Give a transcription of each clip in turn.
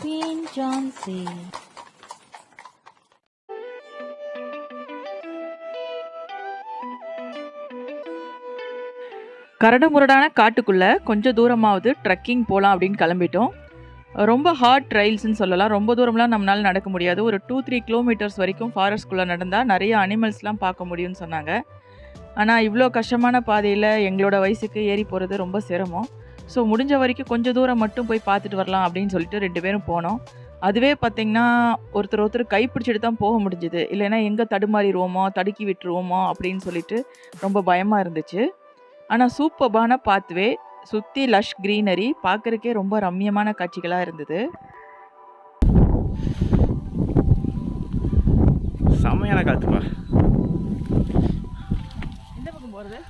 Queen Jhansi. கரடுமுரடான காட்டுக்குள்ளே கொஞ்சம் தூரமாவது ட்ரெக்கிங் போகலாம் அப்படின்னு கிளம்பிட்டோம். ரொம்ப ஹார்ட் ட்ரைல்ஸ்ன்னு சொல்லலாம். ரொம்ப தூரம்லாம் நம்மளால் நடக்க முடியாது. ஒரு 2-3 கிலோமீட்டர்ஸ் வரைக்கும் ஃபாரஸ்ட்குள்ளே நடந்தால் நிறைய அனிமல்ஸ்லாம் பார்க்க முடியும்னு சொன்னாங்க. ஆனால் இவ்வளோ கஷ்டமான பாதையில் எங்களோட வயசுக்கு ஏறி போகிறது ரொம்ப சிரமம். ஸோ முடிஞ்ச வரைக்கும் கொஞ்சம் தூரம் மட்டும் போய் பார்த்துட்டு வரலாம் அப்படின்னு சொல்லிட்டு 2 பேரும் போனோம். அதுவே பார்த்திங்கன்னா ஒருத்தர் கைப்பிடிச்சிட்டு தான் போக முடிஞ்சுது. இல்லைன்னா எங்கே தடுமாறிடுவோமோ தடுக்கி விட்டுருவோமோ அப்படின்னு சொல்லிட்டு ரொம்ப பயமாக இருந்துச்சு. ஆனால் சூப்பர்பான பாத்வே, சுற்றி லஷ் க்ரீனரி, பார்க்குறக்கே ரொம்ப ரம்மியமான காட்சிகளாக இருந்தது. செம்மையான காற்றுப்பா. எந்த பக்கம் போகிறது?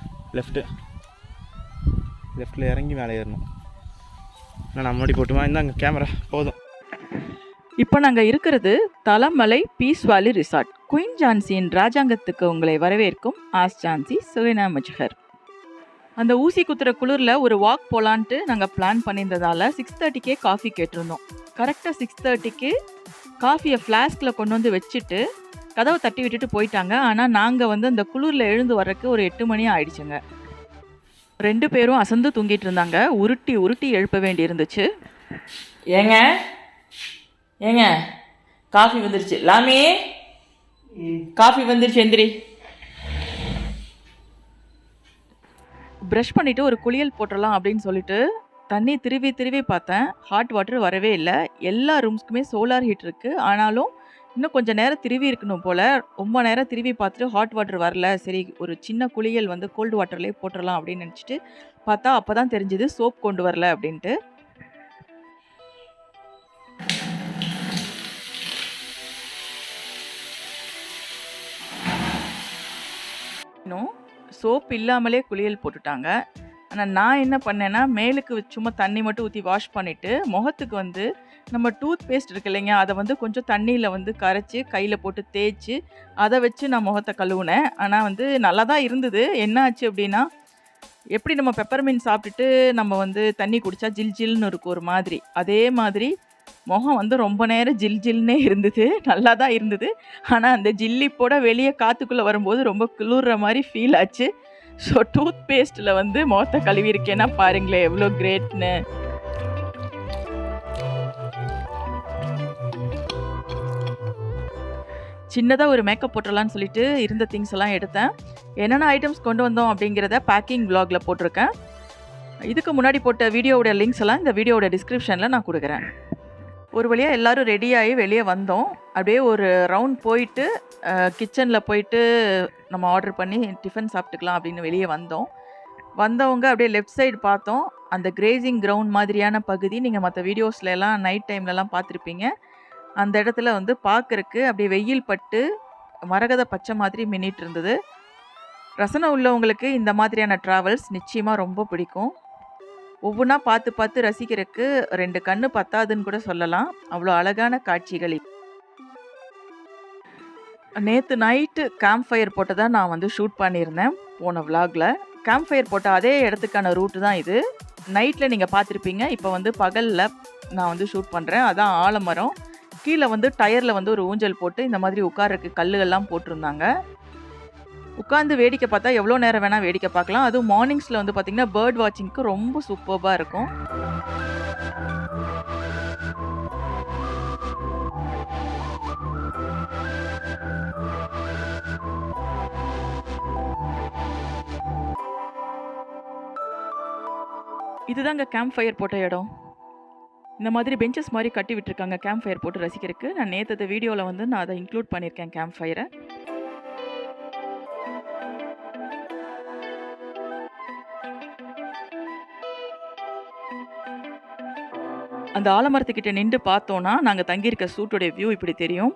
லெஃப்ட்டில் இறங்கி மேலே ஏறணும். நான் முன்னாடி போட்டுமா? இந்தாங்க கேமரா போதும். இப்போ நாங்கள் இருக்கிறது தலமலை பீஸ் வேலி ரிசார்ட். குயின் ஜான்சியின் ராஜாங்கத்துக்கு உங்களை வரவேற்கும் ஜான்சி சுகைனா மஜ்ஹர். அந்த ஊசி குத்துற குளிரில் ஒரு வாக் போகலான்ட்டு நாங்கள் பிளான் பண்ணியிருந்ததால் 6:30க்கே காஃபி கேட்டிருந்தோம். கரெக்டாக 6:30க்கு காஃபியை ஃப்ளாஸ்கில் கொண்டு வந்து வச்சுட்டு கதவை தட்டி விட்டுட்டு போயிட்டாங்க. ஆனால் நாங்கள் அந்த குளிரில் எழுந்து வர்றதுக்கு ஒரு 8 மணி ஆயிடுச்சுங்க. 2 பேரும் அசந்து தூங்கிட்டு இருந்தாங்க. உருட்டி உருட்டி எழுப்ப வேண்டி இருந்துச்சு. ஏங்க காஃபி வந்துருச்சு. லாமி காஃபி வந்துருச்சு, எந்திரி. ப்ரஷ் பண்ணிவிட்டு ஒரு குளியல் போட்டுடலாம் அப்படின்னு சொல்லிட்டு தண்ணி திருவி பார்த்தேன். ஹாட் வாட்டர் வரவே இல்லை. எல்லா ரூம்ஸ்க்குமே சோலார் ஹீட் இருக்குது. ஆனாலும் இன்னும் கொஞ்சம் நேரம் திருவி இருக்கணும் போல். ரொம்ப நேரம் திருவி பார்த்துட்டு ஹாட் வாட்டர் வரல. சரி, ஒரு சின்ன குளியல் கோல்டு வாட்டர்லேயே போட்டுடலாம் அப்படின்னு நினச்சிட்டு பார்த்தா அப்போ தான் தெரிஞ்சுது சோப் கொண்டு வரல அப்படின்ட்டு. இன்னும் சோப் இல்லாமலே குளியல் போட்டுட்டாங்க. ஆனால் நான் என்ன பண்ணேன்னா, மேலுக்கு சும்மா தண்ணி மட்டும் ஊற்றி வாஷ் பண்ணிவிட்டு முகத்துக்கு நம்ம டூத் பேஸ்ட் இருக்கு இல்லைங்க, அதை கொஞ்சம் தண்ணியில் கரைச்சி கையில் போட்டு தேய்ச்சி அதை வச்சு நான் முகத்தை கழுவுனேன். ஆனால் நல்லா தான் இருந்தது. என்ன ஆச்சு அப்படின்னா, எப்படி நம்ம பெப்பர்மின்ட் சாப்பிட்டுட்டு நம்ம தண்ணி குடித்தா ஜில் ஜில்னு இருக்கும் ஒரு மாதிரி, அதே மாதிரி முகம் ரொம்ப நேரம் ஜில் ஜில்னே இருந்தது. நல்லா தான் இருந்தது. ஆனால் அந்த ஜில்லிப்போட வெளியே காற்றுக்குள்ளே வரும்போது ரொம்ப குளிர்ற மாதிரி ஃபீல் ஆச்சு. ஸோ டூத் பேஸ்ட்டில் முகத்தை கழுவிருக்கேன்னா பாருங்களேன் எவ்வளோ கிரேட்னு. சின்னதாக ஒரு மேக்கப் போட்டுடலான்னு சொல்லிட்டு இருந்த திங்ஸ் எல்லாம் எடுத்தேன். என்னென்ன ஐட்டம்ஸ் கொண்டு வந்தோம் அப்படிங்கிறத பேக்கிங் வ்ளாகில் போட்டிருக்கேன். இதுக்கு முன்னாடி போட்ட வீடியோவோட லிங்க்ஸ் எல்லாம் இந்த வீடியோவோட டிஸ்கிரிப்ஷனில் நான் கொடுக்குறேன். ஒரு வழியாக எல்லோரும் ரெடியாகி வெளியே வந்தோம். அப்படியே ஒரு ரவுண்ட் போயிட்டு கிச்சனில் போயிட்டு நம்ம ஆர்டர் பண்ணி டிஃபன் சாப்பிட்டுக்கலாம் அப்படின்னு வெளியே வந்தவங்க அப்படியே லெஃப்ட் சைடு பார்த்தோம். அந்த கிரேசிங் கிரவுண்ட் மாதிரியான பகுதி நீங்கள் மற்ற வீடியோஸ்லாம் நைட் டைம்லலாம் பார்த்துருப்பீங்க. அந்த இடத்துல பார்க்குறக்கு அப்படியே வெயில் பட்டு மரகத பச்சை மாதிரி மின்னிட்டு இருந்தது. ரசனை உள்ளவங்களுக்கு இந்த மாதிரியான ட்ராவல்ஸ் நிச்சயமாக ரொம்ப பிடிக்கும். ஒவ்வொன்றா பார்த்து ரசிக்கிறதுக்கு 2 கண்ணு பத்தாதுன்னு கூட சொல்லலாம். அவ்வளோ அழகான காட்சிகள். நேற்று நைட்டு கேம்ப் ஃபயர் போட்டு தான் நான் ஷூட் பண்ணியிருந்தேன் போன விலாகில். கேம்ப் ஃபயர் போட்ட அதே இடத்துக்கான ரூட்டு தான் இது. நைட்டில் நீங்கள் பார்த்துருப்பீங்க. இப்போ பகலில் நான் ஷூட் பண்ணுறேன். அதான் ஆலமரம். கீழே டயரில் ஒரு ஊஞ்சல் போட்டு இந்த மாதிரி உட்கார்றதுக்கு கல்லுகள்லாம் போட்டிருந்தாங்க. உட்காந்து வேடிக்கை பார்த்தா எவ்வளோ நேரம் வேணால் வேடிக்கை பார்க்கலாம். அதுவும் மார்னிங்ஸில் பார்த்திங்கன்னா பேர்ட் வாட்சிங்க்கு ரொம்ப சூப்பர்பாக இருக்கும். இதுதாங்க கேம்ப் ஃபயர் போட்ட இடம். இந்த மாதிரி பெஞ்சஸ் மாதிரி கட்டி விட்டுருக்காங்க கேம்ப் ஃபயர் போட்டு ரசிக்கிறதுக்கு. நான் நேற்று வீடியோவில் நான் அதை இன்க்ளூட் பண்ணியிருக்கேன் கேம்ப் ஃபயரை. அந்த ஆலமரத்துக்கிட்ட நின்று பார்த்தோன்னா நாங்கள் தங்கியிருக்க சூட்டோடைய வியூ இப்படி தெரியும்.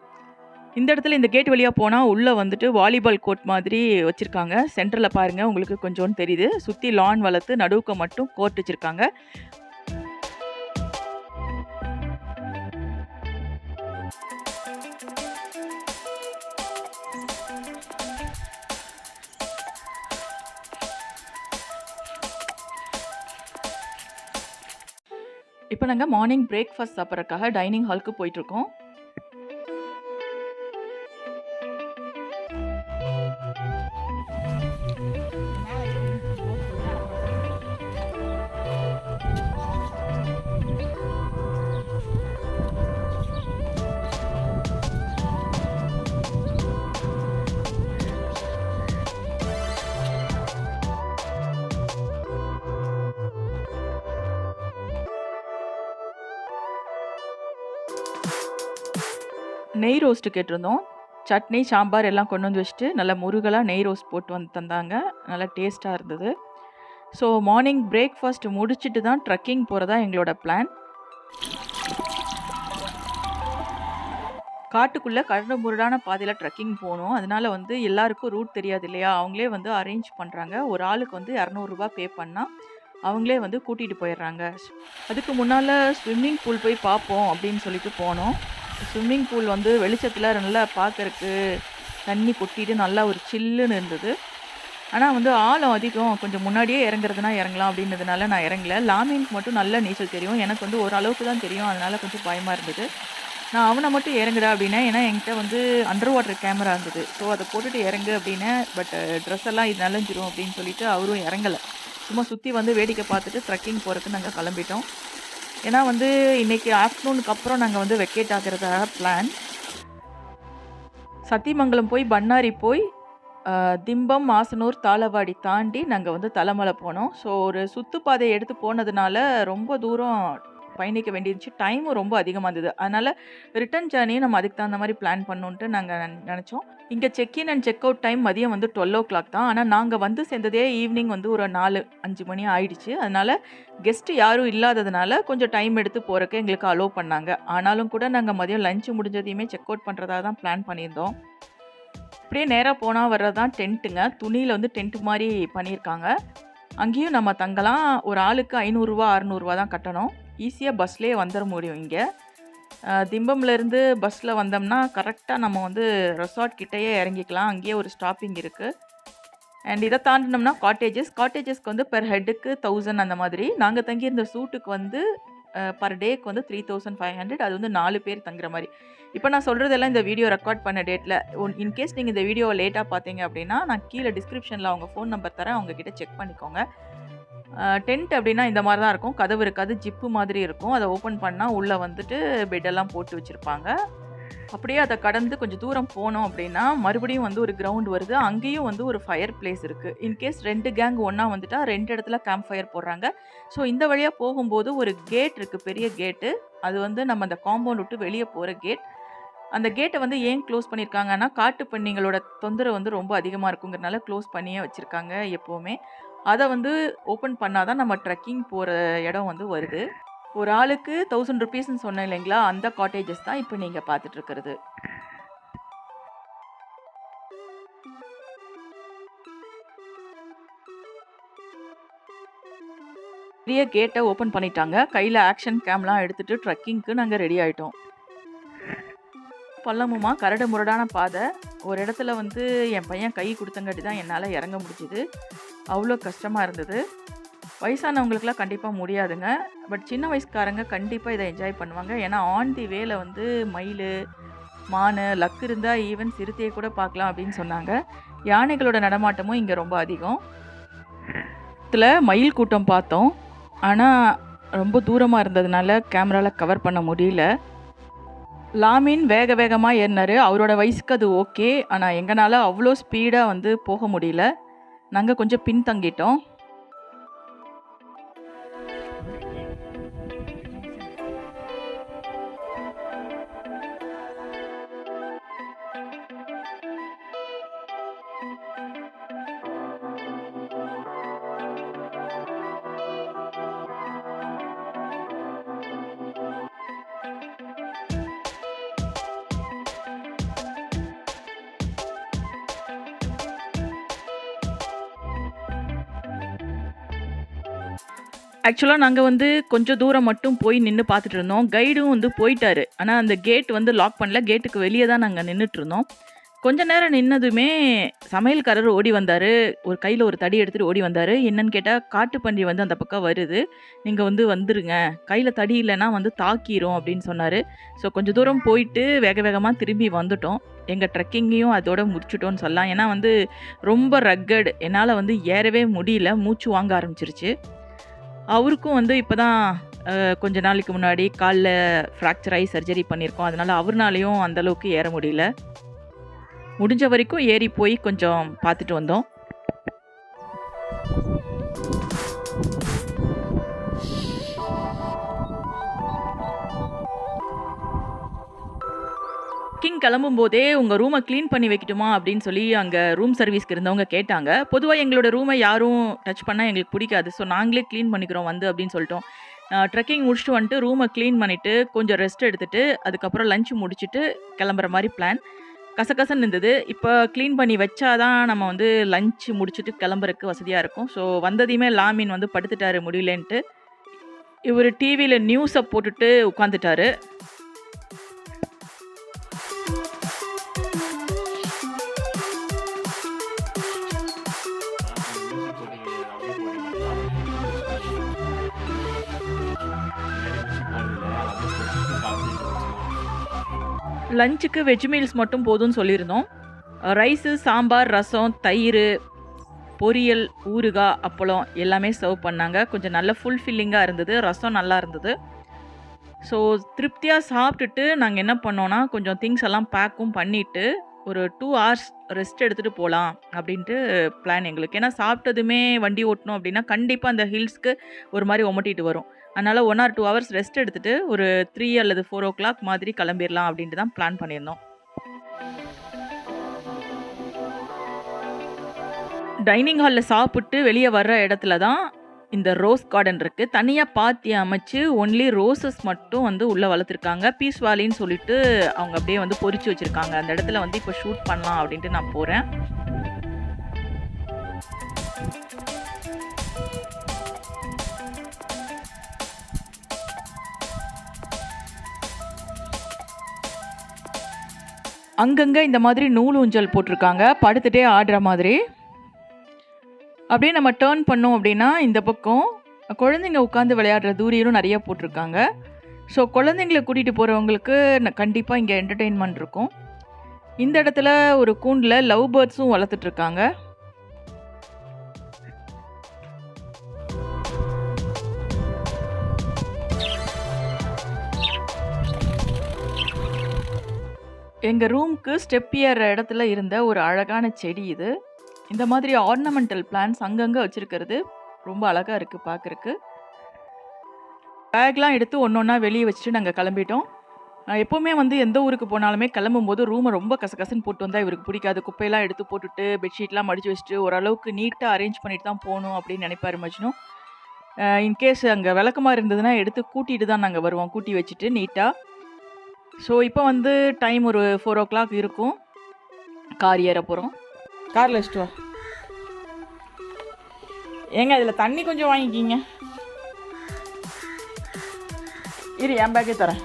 இந்த இடத்துல இந்த கேட் வழியாக போனால் உள்ளே வாலிபால் கோர்ட் மாதிரி வச்சுருக்காங்க. சென்டரில் பாருங்கள், உங்களுக்கு கொஞ்சோன்னு தெரியுது. சுற்றி லான் வளர்த்து நடுவுக்க மட்டும் கோர்ட் வச்சுருக்காங்க. இப்போ நாங்கள் மார்னிங் பிரேக்ஃபாஸ்ட் சாப்பிட்றதுக்காக டைனிங் ஹாலுக்கு போயிட்டுருக்கோம். நெய் ரோஸ்ட்டு கேட்டிருந்தோம். சட்னி, சாம்பார் எல்லாம் கொண்டு வந்து வச்சுட்டு நல்லா முருகலாக நெய் ரோஸ்ட் போட்டு வந்து தந்தாங்க. நல்லா டேஸ்ட்டாக இருந்தது. ஸோ மார்னிங் பிரேக்ஃபாஸ்ட் முடிச்சுட்டு தான் ட்ரக்கிங் போகிறதா எங்களோட பிளான். காட்டுக்குள்ளே கரடு முரடான பாதையில் ட்ரக்கிங் போகணும். அதனால வந்து எல்லாருக்கும் ரூட் தெரியாது இல்லையா, அவங்களே வந்து அரேஞ்ச் பண்ணுறாங்க. ஒரு ஆளுக்கு வந்து ₹200 பே பண்ணால் அவங்களே வந்து கூட்டிகிட்டு போயிடுறாங்க. அதுக்கு முன்னால் ஸ்விம்மிங் பூல் போய் பார்ப்போம் அப்படின்னு சொல்லிட்டு போனோம். ஸ்விம்மிங் பூல் வந்து வெளிச்சத்தில் நல்லா பார்க்கறக்கு தண்ணி கொட்டிட்டு நல்லா ஒரு சில்லுன்னு இருந்தது. ஆனால் வந்து ஆழம் அதிகம், கொஞ்சம் முன்னாடியே இறங்குறதுனா இறங்கலாம் அப்படின்றதுனால நான் இறங்கல. லாமீனுக்கு மட்டும் நல்ல நீச்சல் தெரியும், எனக்கு வந்து ஓரளவுக்கு தான் தெரியும். அதனால் கொஞ்சம் பயமாக இருந்தது. நான் அவனை மட்டும் இறங்குடா அப்படின்னேன், ஏன்னா என்கிட்ட வந்து அண்டர் வாட்டர் கேமரா இருந்தது. ஸோ அதை போட்டுட்டு இறங்கு அப்படின்னேன். பட் ட்ரெஸ் எல்லாம் இது நனைஞ்சிரும் அப்படின்னு சொல்லிட்டு அவரும் இறங்கலை. சும்மா சுற்றி வந்து வேடிக்கை பார்த்துட்டு ட்ரக்கிங் போகிறதுக்கு நாங்கள் கிளம்பிட்டோம். ஏன்னா வந்து இன்றைக்கி ஆஃப்டர்நூனுக்கு அப்புறம் நாங்கள் வந்து வெக்கேட் ஆகிறதாக பிளான். சத்தியமங்கலம் போய் பண்ணாரி போய் திம்பம், மாசனூர், தாளவாடி தாண்டி நாங்கள் வந்து தலமலை போனோம். ஸோ ஒரு சுற்றுப்பாதையை எடுத்து போனதுனால ரொம்ப தூரம் பயணிக்க வேண்டியிருந்துச்சு. டைமும் ரொம்ப அதிகமாக இருந்தது. அதனால் ரிட்டர்ன் ஜேர்னியும் நம்ம அதுக்கு தகுந்த மாதிரி பிளான் பண்ணணுன்ட்டு நாங்கள் நினச்சோம். இங்கே check in and check out time மதியம் வந்து 12 o'clock தான். ஆனால் நாங்கள் வந்து சேர்ந்ததே ஈவினிங் வந்து ஒரு 4-5 மணி ஆயிடுச்சு. அதனால் கெஸ்ட்டு யாரும் இல்லாததுனால கொஞ்சம் டைம் எடுத்து போகிறக்கு எங்களுக்கு அலோவ் பண்ணாங்க. ஆனாலும் கூட நாங்கள் மதியம் லஞ்சு முடிஞ்சதையுமே செக் அவுட் பண்ணுறதா தான் பிளான் பண்ணியிருந்தோம். அப்படியே நேராக போனால் வர்றது தான் டென்ட்டுங்க. துணியில் வந்து டென்ட் மாதிரி பண்ணியிருக்காங்க. அங்கேயும் நம்ம தங்கலாம். ஒரு ஆளுக்கு ₹500 ₹600 தான் கட்டணும். ஈஸியாக பஸ்லேயே வந்துட முடியும். இங்கே திம்பம்லேருந்து பஸ்ஸில் வந்தோம்னா கரெக்டாக நம்ம வந்து ரெசார்ட் கிட்டேயே இறங்கிக்கலாம். அங்கேயே ஒரு ஸ்டாப்பிங் இருக்குது. அண்ட் இதை தாண்டினோம்னா காட்டேஜஸ்க்கு வந்து பெர் ஹெட்டுக்கு 1000 அந்த மாதிரி. நாங்கள் தங்கியிருந்த சூட்டுக்கு வந்து பர் டேக்கு வந்து 3500. அது வந்து 4 பேர் தங்குற மாதிரி. இப்போ நான் சொல்கிறதெல்லாம் இந்த வீடியோ ரெக்கார்ட் பண்ண டேட்டில். இன்கேஸ் நீங்கள் இந்த வீடியோவை லேட்டாக பார்த்தீங்க அப்படின்னா நான் கீழே டிஸ்கிரிப்ஷனில் அவங்க ஃபோன் நம்பர் தரேன், அவங்கக்கிட்ட செக் பண்ணிக்கோங்க. டென்ட் அப்படின்னா இந்த மாதிரி தான் இருக்கும். கதவு இருக்காது, ஜிப்பு மாதிரி இருக்கும். அதை ஓப்பன் பண்ணால் உள்ளே வந்துட்டு பெட்டெல்லாம் போட்டு வச்சுருப்பாங்க. அப்படியே அதை கடந்து கொஞ்சம் தூரம் போனோம் அப்படின்னா மறுபடியும் வந்து ஒரு கிரவுண்ட் வருது. அங்கேயும் வந்து ஒரு ஃபயர் பிளேஸ் இருக்குது. இன்கேஸ் 2 கேங் ஒன்றா வந்துட்டா 2 இடத்துல கேம்ப் ஃபயர் போடுறாங்க. ஸோ இந்த வழியாக போகும்போது ஒரு கேட் இருக்குது, பெரிய கேட்டு. அது வந்து நம்ம அந்த காம்பவுண்ட் விட்டு வெளியே போகிற கேட். அந்த கேட்டை வந்து ஏன் க்ளோஸ் பண்ணியிருக்காங்கன்னா காட்டு பன்னிங்களோட தொந்தரவு வந்து ரொம்ப அதிகமாக இருக்குங்கிறனால க்ளோஸ் பண்ணியே வச்சுருக்காங்க எப்போவுமே. அதை வந்து ஓப்பன் பண்ணால் தான் நம்ம ட்ரெக்கிங் போகிற இடம் வந்து வருது. ஒரு ஆளுக்கு ₹1000 சொன்னேன் இல்லைங்களா, அந்த காட்டேஜஸ் தான் இப்போ நீங்கள் பார்த்துட்ருக்கிறது. பெரிய கேட்டை ஓப்பன் பண்ணிட்டாங்க. கையில் ஆக்ஷன் கேம்லாம் எடுத்துகிட்டு ட்ரெக்கிங்க்கு நாங்கள் ரெடி ஆகிட்டோம். பள்ளமுமா கரடு முரடான பாதை. ஒரு இடத்துல வந்து என் பையன் கை கொடுத்தங்காட்டி தான் என்னால் இறங்க முடிஞ்சுது. அவ்வளோ கஷ்டமாக இருந்தது. வயசானவங்களுக்குலாம் கண்டிப்பாக முடியாதுங்க. பட் சின்ன வயசுக்காரங்க கண்டிப்பாக இதை என்ஜாய் பண்ணுவாங்க. ஏன்னா ஆன் தி வேல வந்து மயில், மான், லக்கு இருந்தால் ஈவன் சிறுத்தையை கூட பார்க்கலாம் அப்படின்னு சொன்னாங்க. யானைகளோட நடமாட்டமும் இங்கே ரொம்ப அதிகம். இதில் மயில் கூட்டம் பார்த்தோம். ஆனால் ரொம்ப தூரமாக இருந்ததுனால கேமராவில் கவர் பண்ண முடியல. லாமீன் வேகமாக ஏறினார். அவரோட வயசுக்கு அது ஓகே. ஆனால் எங்களால் அவ்வளோ ஸ்பீடாக வந்து போக முடியல. நாங்கள் கொஞ்சம் பின்தங்கிட்டோம். ஆக்சுவலாக நாங்கள் வந்து கொஞ்சம் தூரம் மட்டும் போய் நின்று பார்த்துட்டு இருந்தோம். கைடும் வந்து போயிட்டாரு. ஆனால் அந்த கேட் வந்து லாக் பண்ணல. கேட்டுக்கு வெளியே தான் நாங்கள் நின்றுட்டுருந்தோம். கொஞ்ச நேரம் நின்னதுமே சமையல்காரர் ஓடி வந்தார். ஒரு கையில் ஒரு தடி எடுத்துகிட்டு ஓடி வந்தார். என்னன்னு கேட்டால், காட்டுப்பன்றி வந்து அந்த பக்கம் வருது, நீங்கள் வந்து வந்துருங்க, கையில் தடி இல்லைன்னா வந்து தாக்கிரும் அப்படின்னு சொன்னார். ஸோ கொஞ்சம் தூரம் போயிட்டு வேக வேகமாக திரும்பி வந்துட்டோம். எங்கள் ட்ரெக்கிங்கையும் அதோட முடிச்சுட்டோன்னு சொல்லலாம். ஏன்னா வந்து ரொம்ப ரக்கட், என்னால் வந்து ஏறவே முடியல, மூச்சு வாங்க ஆரம்பிச்சிருச்சு. அவருக்கும் வந்து இப்போ தான் கொஞ்ச நாளைக்கு முன்னாடி காலில் ஃப்ராக்சர் ஆகி சர்ஜரி பண்ணியிருக்கோம். அதனால் அவர்னாலையும் அந்தளவுக்கு ஏற முடியல. முடிஞ்ச வரைக்கும் ஏறி போய் கொஞ்சம் பார்த்துட்டு வந்தோம். கிளம்பும் போதே உங்கள் ரூமை க்ளீன் பண்ணி வைக்கட்டுமா அப்படின்னு சொல்லி அங்கே ரூம் சர்வீஸ்க்கு இருந்தவங்க கேட்டாங்க. பொதுவாக எங்களோட ரூமை யாரும் டச் பண்ணால் எங்களுக்கு பிடிக்காது. ஸோ நாங்களே க்ளீன் பண்ணிக்கிறோம் வந்து அப்படின்னு சொல்லிட்டோம். ட்ரெக்கிங் முடிச்சுட்டு வந்துட்டு ரூமை க்ளீன் பண்ணிவிட்டு கொஞ்சம் ரெஸ்ட் எடுத்துகிட்டு அதுக்கப்புறம் லஞ்ச் முடிச்சுட்டு கிளம்புற மாதிரி பிளான். கசகசன்னு இருந்தது. இப்போ க்ளீன் பண்ணி வச்சா தான் நம்ம வந்து லஞ்ச் முடிச்சுட்டு கிளம்புறதுக்கு வசதியாக இருக்கும். ஸோ வந்ததையுமே லாமின் வந்து படுத்துட்டாரு முடியலன்ட்டு. இவர் டிவியில் நியூஸை போட்டுட்டு உட்காந்துட்டாரு. லஞ்சுக்கு வெஜ் மீல்ஸ் மட்டும் போதும்னு சொல்லியிருந்தோம். ரைஸு, சாம்பார், ரசம், தயிர், பொரியல், ஊறுகாய், அப்பளம் எல்லாமே சர்வ் பண்ணாங்க. கொஞ்சம் நல்ல ஃபுல்ஃபில்லிங்காக இருந்தது. ரசம் நல்லா இருந்தது. ஸோ திருப்தியாக சாப்பிட்டுட்டு நாங்கள் என்ன பண்ணோன்னா, கொஞ்சம் திங்ஸ் எல்லாம் பேக்கும் பண்ணிவிட்டு ஒரு 2 hours ரெஸ்ட் எடுத்துகிட்டு போகலாம் அப்படின்ட்டு பிளான் எங்களுக்கு. ஏன்னா சாப்பிட்டதுமே வண்டி ஓட்டணும் அப்படின்னா கண்டிப்பாக அந்த ஹில்ஸ்க்கு ஒரு மாதிரி ஒமட்டிட்டு வரும். அதனால் 1 or 2 hours ரெஸ்ட் எடுத்துகிட்டு ஒரு 3 அல்லது 4 o'clock மாதிரி கிளம்பிடலாம் அப்படின்ட்டு தான் பிளான் பண்ணியிருந்தோம். டைனிங் ஹாலில் சாப்பிட்டு வெளியே வர்ற இடத்துல தான் இந்த ரோஸ் கார்டன் இருக்குது. தனியாக பாத்தி அமைச்சு ஒன்லி ரோசஸ் மட்டும் வந்து உள்ளே வளர்த்துருக்காங்க. பீஸ் வாலின்னு சொல்லிட்டு அவங்க அப்படியே வந்து பொறிச்சு வச்சுருக்காங்க. அந்த இடத்துல வந்து இப்போ ஷூட் பண்ணலாம் அப்படின்ட்டு நான் போகிறேன். அங்கங்கே இந்த மாதிரி நூல் ஊஞ்சல் போட்டிருக்காங்க, படுத்துகிட்டே ஆடுற மாதிரி. அப்படியே நம்ம டேர்ன் பண்ணோம் அப்படின்னா இந்த பக்கம் குழந்தைங்க உட்காந்து விளையாடுற தூரியும் நிறையா போட்டிருக்காங்க. ஸோ குழந்தைங்கள கூட்டிகிட்டு போகிறவங்களுக்கு கண்டிப்பாக இங்கே என்டர்டெயின்மெண்ட் இருக்கும். இந்த இடத்துல ஒரு கூண்டில் லவ் பேர்ட்ஸும் வளர்த்துட்ருக்காங்க. எங்கள் ரூமுக்கு ஸ்டெப் ஏறுற இடத்துல இருந்த ஒரு அழகான செடி இது. இந்த மாதிரி ஆர்னமெண்டல் பிளான்ஸ் அங்கங்கே வச்சுருக்கிறது ரொம்ப அழகாக இருக்குது பார்க்குறக்கு. பேக்லாம் எடுத்து ஒன்று ஒன்றா வெளியே வச்சுட்டு நாங்கள் கிளம்பிட்டோம். எப்போவுமே வந்து எந்த ஊருக்கு போனாலுமே கிளம்பும்போது ரூமை ரொம்ப கசகசன்னு போட்டு வந்தால் இவருக்கு பிடிக்காது. குப்பையெல்லாம் எடுத்து போட்டுட்டு பெட்ஷீட்லாம் மடித்து வச்சுட்டு ஓரளவுக்கு நீட்டாக அரேஞ்ச் பண்ணிட்டு தான் போகணும் அப்படின்னு நினைப்பாரு மஜ்னு. இன்கேஸ் அங்கே விளக்கமாக இருந்ததுன்னா எடுத்து கூட்டிகிட்டு தான் நாங்கள் வருவோம், கூட்டி வச்சுட்டு நீட்டாக. ஸோ இப்போ வந்து டைம் ஒரு 4 o'clock இருக்கும். கார் ஏற போகிறோம். காரில் வச்சுட்டு வா. ஏங்க இதில் தண்ணி கொஞ்சம் வாங்கிக்கிங்க. இரு, என் பேக்கே தரேன்.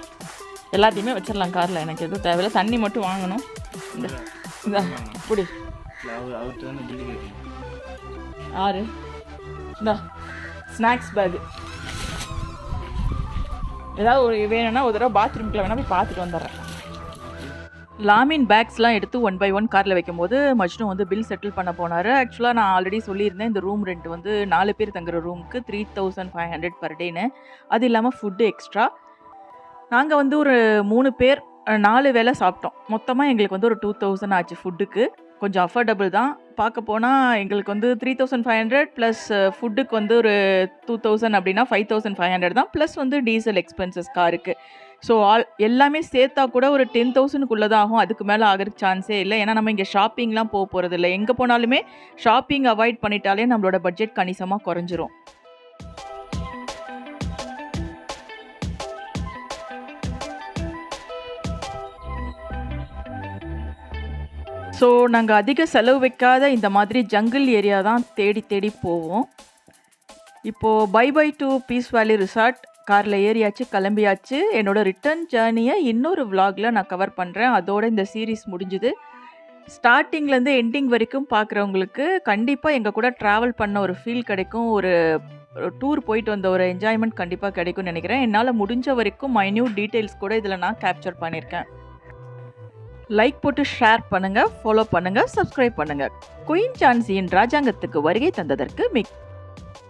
எல்லாத்தையுமே வச்சிடலாம் காரில், எனக்கு எதுவும் தேவையில்லை. தண்ணி மட்டும் வாங்கணும். இந்த புடி ஆறு. இந்தா ஸ்நாக்ஸ் பேகு. ஏதாவது ஒரு வேணும்னா ஒரு தடவை பாத்ரூம்குள்ளே வேணால் போய் பார்த்துட்டு வந்துடுறேன். லாமின் பேக்ஸ்லாம் எடுத்து 1 by 1 காரில் வைக்கும்போது மஜ்னு வந்து பில் செட்டில் பண்ண போனார். ஆக்சுவலாக நான் ஆல்ரெடி சொல்லியிருந்தேன், இந்த ரூம் ரெண்ட் வந்து 4 பேர் தங்குற ரூமுக்கு 3500 per day. அது இல்லாமல் ஃபுட்டு எக்ஸ்ட்ரா. நாங்கள் வந்து ஒரு 3 பேர் 4 வேளை சாப்பிட்டோம். மொத்தமாக எங்களுக்கு வந்து ஒரு 2000 ஆச்சு ஃபுட்டுக்கு. கொஞ்சம் அஃபோர்டபுள் தான். பார்க்க போனால் எங்களுக்கு வந்து 3500 ப்ளஸ் ஃபுட்டுக்கு வந்து ஒரு 2000 அப்படின்னா 5500 தான். ப்ளஸ் வந்து டீசல் எக்ஸ்பென்சஸ் காருக்கு. ஸோ எல்லாமே சேர்த்தா கூட ஒரு 10,000க்குள்ளே தான் ஆகும். அதுக்கு மேலே ஆகிறதுக்கு சான்ஸே இல்லை. ஏன்னா நம்ம இங்கே ஷாப்பிங்லாம் போகிறது இல்லை. எங்கே போனாலுமே ஷாப்பிங் அவாய்ட் பண்ணிட்டாலே நம்மளோட பட்ஜெட் கணிசமாக குறைஞ்சிரும். ஸோ நாங்கள் அதிக செலவு வைக்காத இந்த மாதிரி ஜங்கிள் ஏரியா தான் தேடி தேடி போவோம். இப்போது பை டு பீஸ் வேலி ரிசார்ட் காரில் ஏறியாச்சு, கிளம்பியாச்சு. என்னோடய ரிட்டர்ன் ஜேர்னியை இன்னொரு விலாகில் நான் கவர் பண்ணுறேன். அதோட இந்த சீரீஸ் முடிஞ்சுது. ஸ்டார்ட்டிங்லேருந்து எண்டிங் வரைக்கும் பார்க்குறவங்களுக்கு கண்டிப்பாக எங்கள் கூட ட்ராவல் பண்ண ஒரு ஃபீல் கிடைக்கும். ஒரு டூர் போயிட்டு வந்த ஒரு என்ஜாய்மெண்ட் கண்டிப்பாக கிடைக்கும்னு நினைக்கிறேன். என்னால் முடிஞ்ச வரைக்கும் மைன்யூட் டீட்டெயில்ஸ் கூட இதில் நான் கேப்சர் பண்ணியிருக்கேன். லைக் போட்டு ஷேர் பண்ணுங்கள், ஃபாலோ பண்ணுங்கள், சப்ஸ்கிரைப் பண்ணுங்கள். குயின் ஜான்சியின் ராஜாங்கத்துக்கு வருகை தந்ததற்கு